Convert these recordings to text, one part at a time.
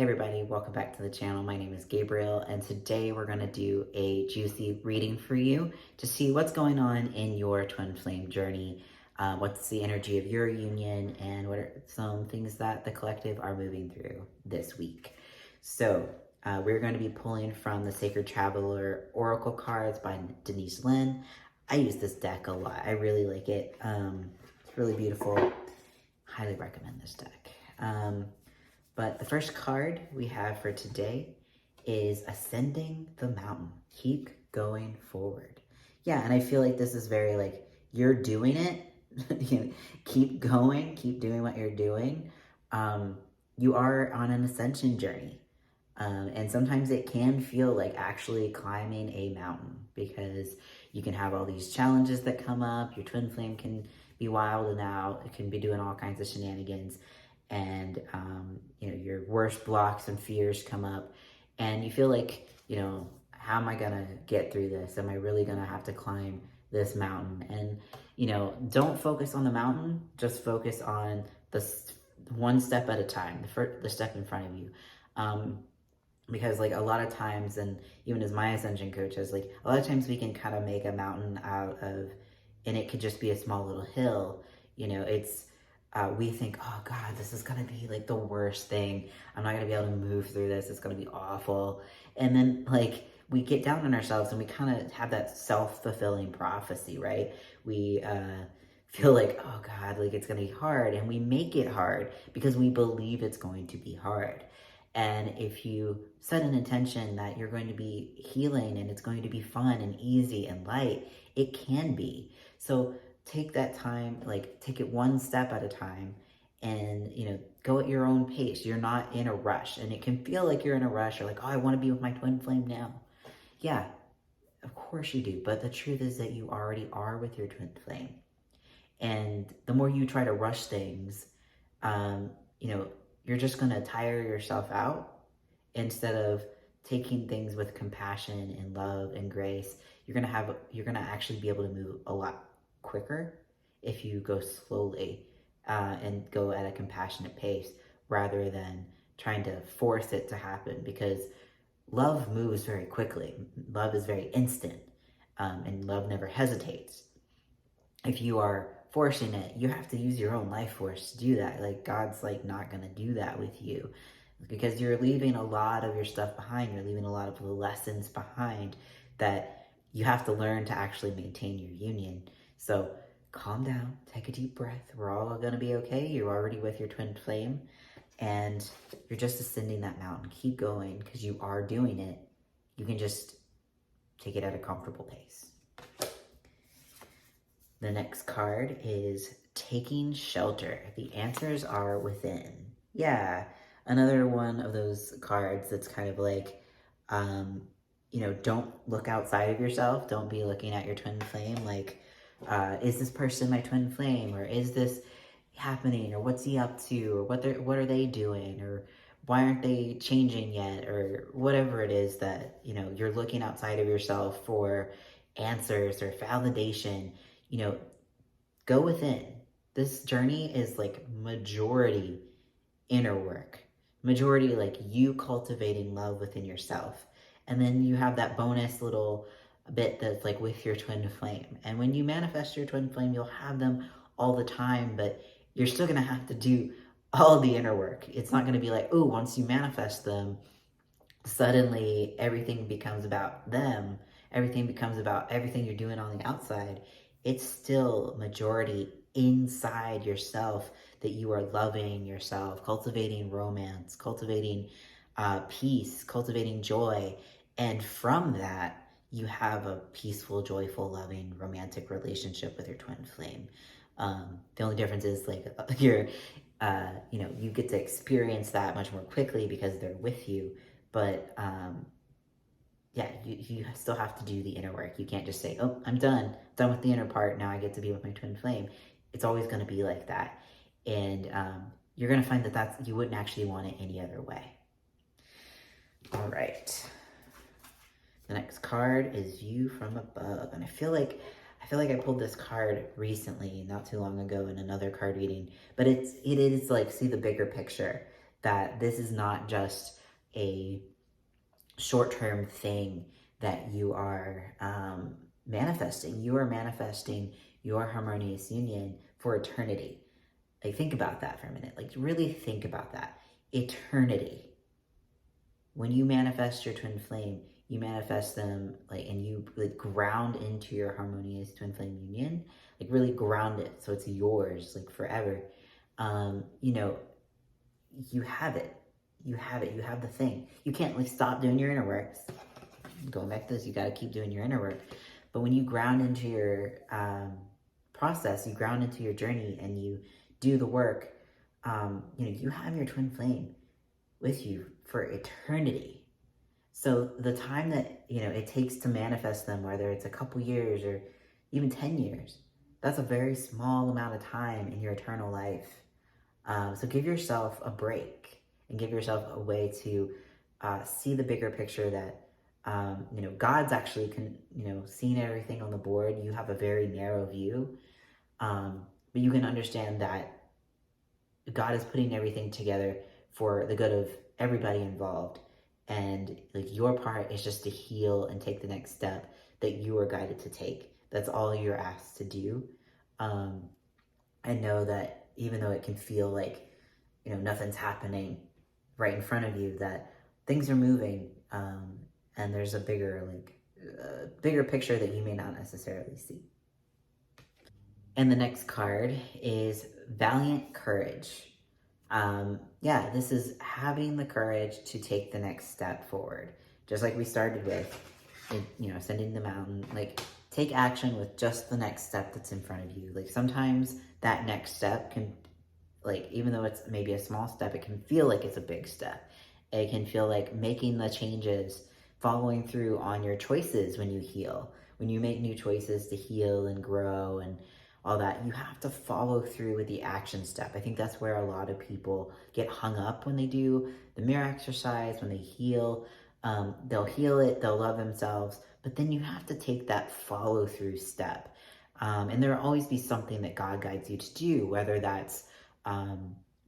Hey everybody, welcome back to the channel. My name is Gabriel, and today we're going to do a juicy reading for you to see what's going on in your twin flame journey, what's the energy of your union, and what are some things that the collective are moving through this week. So we're going to be pulling from the Sacred Traveler Oracle cards by Denise Linn. I use this deck a lot. I really like it. It's really beautiful. Highly recommend this deck. But the first card we have for today is Ascending the Mountain. Keep going forward. Yeah, and I feel like this is very like, you're doing it. Keep going, keep doing what you're doing. You are on an ascension journey. And sometimes it can feel like actually climbing a mountain because you can have all these challenges that come up. Your twin flame can be wild and out. It can be doing all kinds of shenanigans. And, your worst blocks and fears come up. And you feel like, how am I going to get through this? Am I really going to have to climb this mountain? And, don't focus on the mountain. Just focus on the one step at a time, the step in front of you. Because like a lot of times, and even as my ascension coach is like, a lot of times we can kind of make a mountain out of, and it could just be a small little hill. We think, oh God, this is gonna be like the worst thing. I'm not gonna be able to move through this. It's gonna be awful. And then like we get down on ourselves and we kind of have that self-fulfilling prophecy, right? We feel like, oh God, like it's gonna be hard. And we make it hard because we believe it's going to be hard. And if you set an intention that you're going to be healing and it's going to be fun and easy and light, it can be. So take that time, like take it one step at a time and, go at your own pace. You're not in a rush. And it can feel like you're in a rush or like, oh, I want to be with my twin flame now. Yeah, of course you do. But the truth is that you already are with your twin flame. And the more you try to rush things, you're just going to tire yourself out instead of taking things with compassion and love and grace. You're going to actually be able to move a lot quicker if you go slowly and go at a compassionate pace rather than trying to force it to happen, because love moves very quickly. Love is very instant, and love never hesitates. If you are forcing it, you have to use your own life force to do that. Like God's like not going to do that with you because you're leaving a lot of your stuff behind. You're leaving a lot of the lessons behind that you have to learn to actually maintain your union. So calm down, take a deep breath. We're all going to be okay. You're already with your twin flame and you're just ascending that mountain. Keep going because you are doing it. You can just take it at a comfortable pace. The next card is Taking Shelter. The answers are within. Yeah, another one of those cards that's kind of like, don't look outside of yourself. Don't be looking at your twin flame like, is this person my twin flame? Or is this happening? Or what's he up to? Or what are they doing? Or why aren't they changing yet? Or whatever it is that, you're looking outside of yourself for answers or validation. Go within. This journey is like majority inner work, majority like you cultivating love within yourself. And then you have that bonus little bit that's like with your twin flame. And when you manifest your twin flame, you'll have them all the time, but you're still going to have to do all the inner work. It's not going to be like, oh, once you manifest them, suddenly everything becomes about them. Everything becomes about everything you're doing on the outside. It's still majority inside yourself that you are loving yourself, cultivating romance, cultivating peace, cultivating joy. And from that, you have a peaceful, joyful, loving, romantic relationship with your twin flame. The only difference is like you get to experience that much more quickly because they're with you. But you still have to do the inner work. You can't just say, oh, I'm done with the inner part. Now I get to be with my twin flame. It's always going to be like that. And you're going to find that you wouldn't actually want it any other way. All right. The next card is View from Above. And I feel like I pulled this card recently, not too long ago in another card reading, but it is like, see the bigger picture. that this is not just a short-term thing that you are manifesting. You are manifesting your harmonious union for eternity. Like, think about that for a minute. Like, really think about that. Eternity. When you manifest your twin flame, you manifest them like, and you like ground into your harmonious twin flame union, like really ground it so it's yours, like forever. You know, you have it. You have it. You have the thing. You can't like stop doing your inner work. Going back to this, you got to keep doing your inner work. But when you ground into your process, you ground into your journey, and you do the work, you know, you have your twin flame with you for eternity. So the time that, you know, it takes to manifest them, whether it's a couple years or even 10 years, that's a very small amount of time in your eternal life. So give yourself a break and give yourself a way to see the bigger picture that, you know, God's actually, you know, seeing everything on the board. You have a very narrow view, but you can understand that God is putting everything together for the good of everybody involved. And like your part is just to heal and take the next step that you are guided to take. That's all you're asked to do. And know that even though it can feel like, you know, nothing's happening right in front of you, that things are moving, and there's a bigger picture that you may not necessarily see. And the next card is Valiant Courage. Yeah, this is having the courage to take the next step forward. Just like we started with, you know, ascending the mountain, like take action with just the next step that's in front of you. Like sometimes that next step can, like, even though it's maybe a small step, it can feel like it's a big step. It can feel like making the changes, following through on your choices when you heal. When you make new choices to heal and grow and all that, you have to follow through with the action step. I think that's where a lot of people get hung up when they do the mirror exercise, when they heal. They'll heal it, they'll love themselves, but then you have to take that follow through step. And there will always be something that God guides you to do, whether that's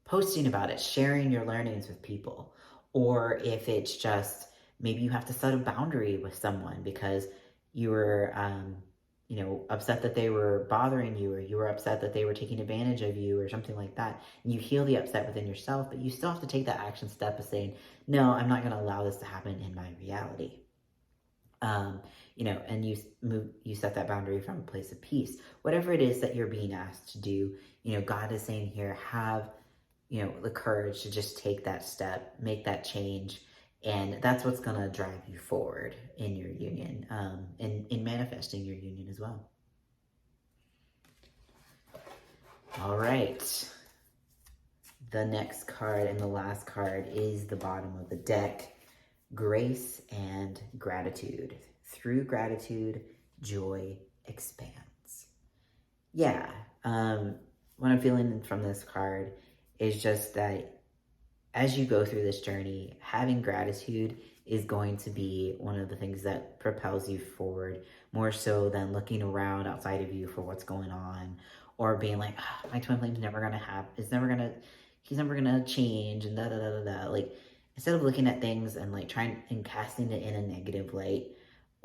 posting about it, sharing your learnings with people, or if it's just maybe you have to set a boundary with someone because you were, you know, upset that they were bothering you, or you were upset that they were taking advantage of you, or something like that. And you heal the upset within yourself, but you still have to take that action step of saying, no, I'm not going to allow this to happen in my reality. You know, and you set that boundary from a place of peace. Whatever it is that you're being asked to do, you know, God is saying here, have, you know, the courage to just take that step, make that change. And that's what's going to drive you forward in your union, and in manifesting your union as well. All right. The next card and the last card is the bottom of the deck. Grace and gratitude. Through gratitude, joy expands. Yeah, what I'm feeling from this card is just that as you go through this journey, having gratitude is going to be one of the things that propels you forward, more so than looking around outside of you for what's going on, or being like, oh, my twin flame's never gonna happen, he's never gonna change, and da da da da da. Like, instead of looking at things and like trying and casting it in a negative light,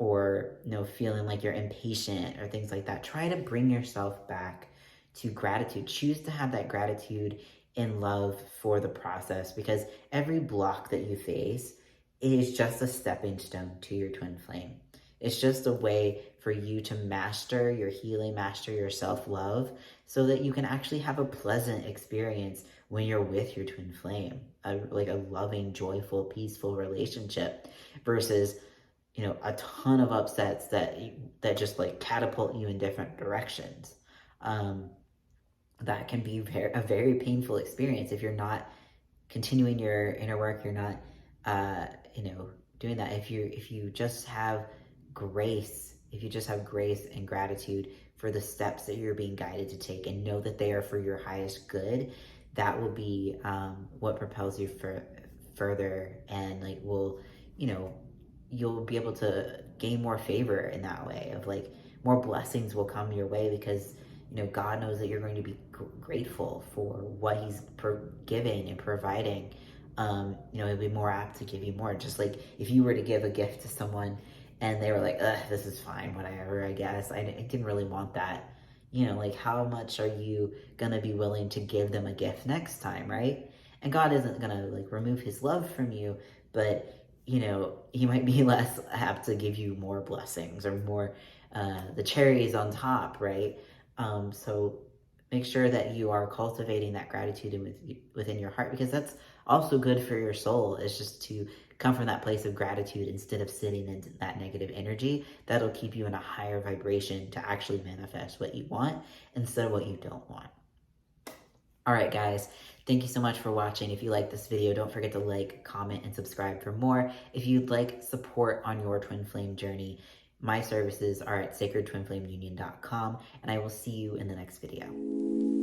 or, you know, feeling like you're impatient or things like that, try to bring yourself back to gratitude. Choose to have that gratitude and love for the process, because every block that you face is just a stepping stone to your twin flame. It's just a way for you to master your healing, master your self-love, so that you can actually have a pleasant experience when you're with your twin flame, like a loving, joyful, peaceful relationship, versus, you know, a ton of upsets that just like catapult you in different directions. That can be a very painful experience if you're not continuing your inner work. You're not, you know, doing that. If you just have grace, if you just have grace and gratitude for the steps that you're being guided to take, and know that they are for your highest good, that will be what propels you further, and like will, you know, you'll be able to gain more favor in that way, of like more blessings will come your way, because, you know, God knows that you're going to be grateful for what he's giving and providing, it'd be more apt to give you more. Just like if you were to give a gift to someone and they were like, ugh, this is fine, whatever, I guess. I didn't really want that. Like how much are you gonna be willing to give them a gift next time, right? And God isn't gonna like remove his love from you, but he might be less apt to give you more blessings or more the cherries on top, right? So make sure that you are cultivating that gratitude within your heart, because that's also good for your soul, is just to come from that place of gratitude instead of sitting in that negative energy. That'll keep you in a higher vibration to actually manifest what you want instead of what you don't want. All right, guys, thank you so much for watching. If you like this video, don't forget to like, comment, and subscribe for more. If you'd like support on your twin flame journey, my services are at sacredtwinflameunion.com, and I will see you in the next video.